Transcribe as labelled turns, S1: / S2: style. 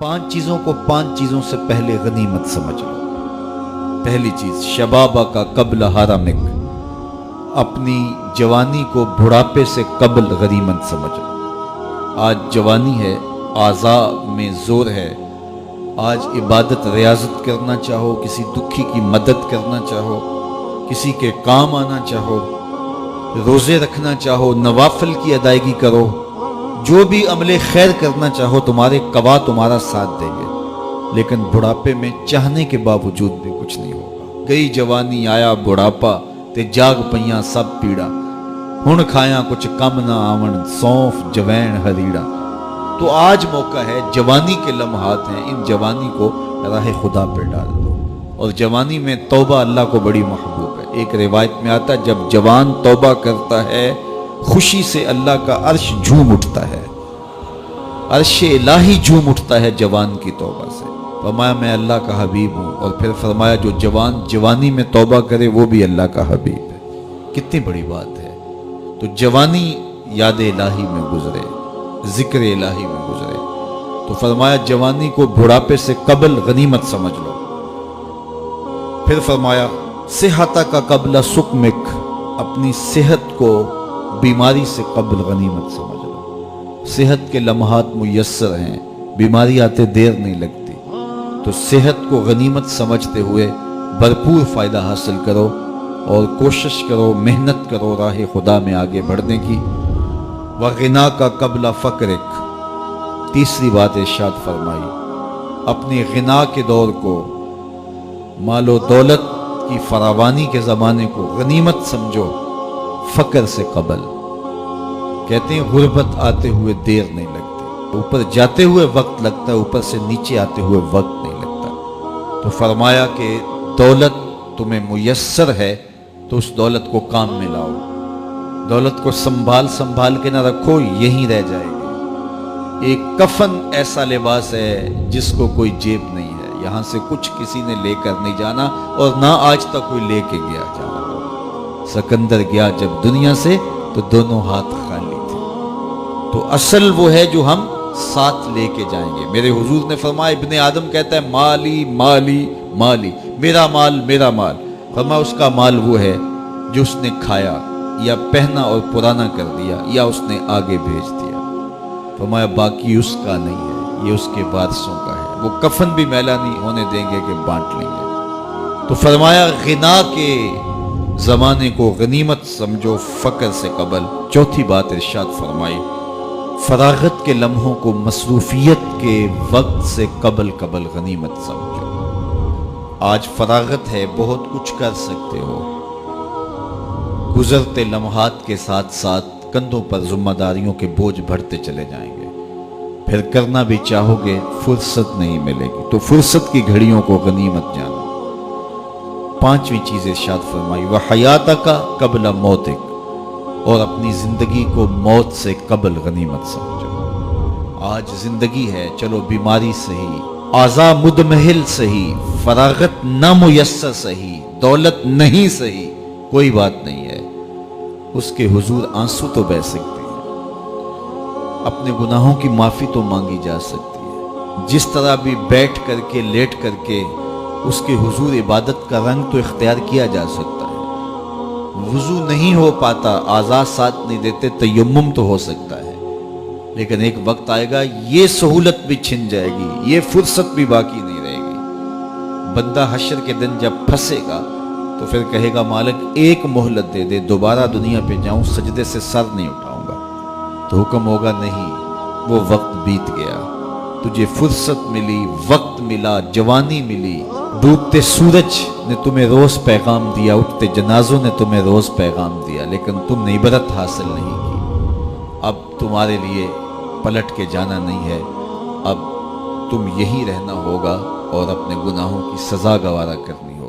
S1: 5 چیزوں کو 5 چیزوں سے پہلے غنیمت سمجھ لو۔ پہلی چیز شبابہ کا قبل حرمک، اپنی جوانی کو بڑھاپے سے قبل غنیمت سمجھ لو۔ آج جوانی ہے، اعضاء میں زور ہے، آج عبادت ریاضت کرنا چاہو، کسی دکھی کی مدد کرنا چاہو، کسی کے کام آنا چاہو، روزے رکھنا چاہو، نوافل کی ادائیگی کرو، جو بھی عمل خیر کرنا چاہو، تمہارے قوا تمہارا ساتھ دیں گے۔ لیکن بڑھاپے میں چاہنے کے باوجود بھی کچھ نہیں ہوگا۔ گئی جوانی آیا بڑھاپا تے جاگ پئیاں سب پیڑا، ہن کھایاں کچھ کم نہ آون سونف جوین ہریڑا۔ تو آج موقع ہے، جوانی کے لمحات ہیں، ان جوانی کو راہ خدا پہ ڈال دو۔ اور جوانی میں توبہ اللہ کو بڑی محبوب ہے۔ ایک روایت میں آتا ہے جب جوان توبہ کرتا ہے خوشی سے اللہ کا عرش جھوم اٹھتا ہے، عرش الہی جھوم اٹھتا ہے جوان کی توبہ سے۔ فرمایا میں اللہ کا حبیب ہوں، اور پھر فرمایا جو جوان جوانی میں توبہ کرے وہ بھی اللہ کا حبیب ہے۔ کتنی بڑی بات ہے۔ تو جوانی یاد الہی میں گزرے، ذکر الہی میں گزرے، تو فرمایا جوانی کو بڑھاپے سے قبل غنیمت سمجھ لو۔ پھر فرمایا صحت کا قبل سقمک، اپنی صحت کو بیماری سے قبل غنیمت سمجھ لو۔ صحت کے لمحات میسر ہیں، بیماری آتے دیر نہیں لگتی، تو صحت کو غنیمت سمجھتے ہوئے بھرپور فائدہ حاصل کرو اور کوشش کرو، محنت کرو راہ خدا میں آگے بڑھنے کی۔ وغنا کا قبل فقرک، تیسری بات ارشاد فرمائی، اپنی غنا کے دور کو، مال و دولت کی فراوانی کے زمانے کو غنیمت سمجھو فقر سے قبل۔ کہتے ہیں غربت آتے ہوئے دیر نہیں لگتی، اوپر جاتے ہوئے وقت لگتا ہے، اوپر سے نیچے آتے ہوئے وقت نہیں لگتا۔ تو فرمایا کہ دولت تمہیں میسر ہے تو اس دولت کو کام میں لاؤ، دولت کو سنبھال کے نہ رکھو، یہیں رہ جائے گی۔ ایک کفن ایسا لباس ہے جس کو کوئی جیب نہیں ہے، یہاں سے کچھ کسی نے لے کر نہیں جانا، اور نہ آج تک کوئی لے کے گیا جانا۔ سکندر گیا جب دنیا سے تو دونوں ہاتھ خالی تھے۔ تو اصل وہ ہے جو ہم ساتھ لے کے جائیں گے۔ میرے حضور نے فرمایا، ابن آدم کہتا ہے مالی مالی مالی، میرا مال میرا مال۔ فرمایا اس کا مال وہ ہے جو اس نے کھایا یا پہنا اور پرانا کر دیا یا اس نے آگے بھیج دیا۔ فرمایا باقی اس کا نہیں ہے، یہ اس کے وارثوں کا ہے، وہ کفن بھی میلا نہیں ہونے دیں گے کہ بانٹ لیں گے۔ تو فرمایا غنا کے زمانے کو غنیمت سمجھو فقر سے قبل۔ چوتھی بات ارشاد فرمائی، فراغت کے لمحوں کو مصروفیت کے وقت سے قبل غنیمت سمجھو۔ آج فراغت ہے، بہت کچھ کر سکتے ہو، گزرتے لمحات کے ساتھ ساتھ کندھوں پر ذمہ داریوں کے بوجھ بڑھتے چلے جائیں گے، پھر کرنا بھی چاہو گے فرصت نہیں ملے گی۔ تو فرصت کی گھڑیوں کو غنیمت جانو۔ پانچویں چیز ارشاد فرمائی، وحیاتک قبل موتک، اور اپنی زندگی کو موت سے قبل غنیمت سمجھو۔ آج زندگی ہے، چلو بیماری صحیح، اعضاء مدمحل صحیح، فراغت نامیسر صحیح، دولت نہیں صحیح، کوئی بات نہیں ہے، اس کے حضور آنسو تو بہہ سکتے ہیں، اپنے گناہوں کی معافی تو مانگی جا سکتی ہے، جس طرح بھی بیٹھ کر کے لیٹ کر کے اس کے حضور عبادت کا رنگ تو اختیار کیا جا سکتا ہے۔ وضو نہیں ہو پاتا، اعضاء ساتھ نہیں دیتے، تیمم تو ہو سکتا ہے، لیکن ایک وقت آئے گا یہ سہولت بھی چھن جائے گی، یہ فرصت بھی باقی نہیں رہے گی۔ بندہ حشر کے دن جب پھنسے گا تو پھر کہے گا مالک ایک مہلت دے دے، دوبارہ دنیا پہ جاؤں، سجدے سے سر نہیں اٹھاؤں گا۔ تو حکم ہوگا نہیں، وہ وقت بیت گیا، تجھے فرصت ملی، وقت ملا، جوانی ملی، ڈوبتے سورج نے تمہیں روز پیغام دیا، اٹھتے جنازوں نے تمہیں روز پیغام دیا، لیکن تم نے عبرت حاصل نہیں کی۔ اب تمہارے لیے پلٹ کے جانا نہیں ہے، اب تم یہی رہنا ہوگا اور اپنے گناہوں کی سزا گوارا کرنی ہوگی۔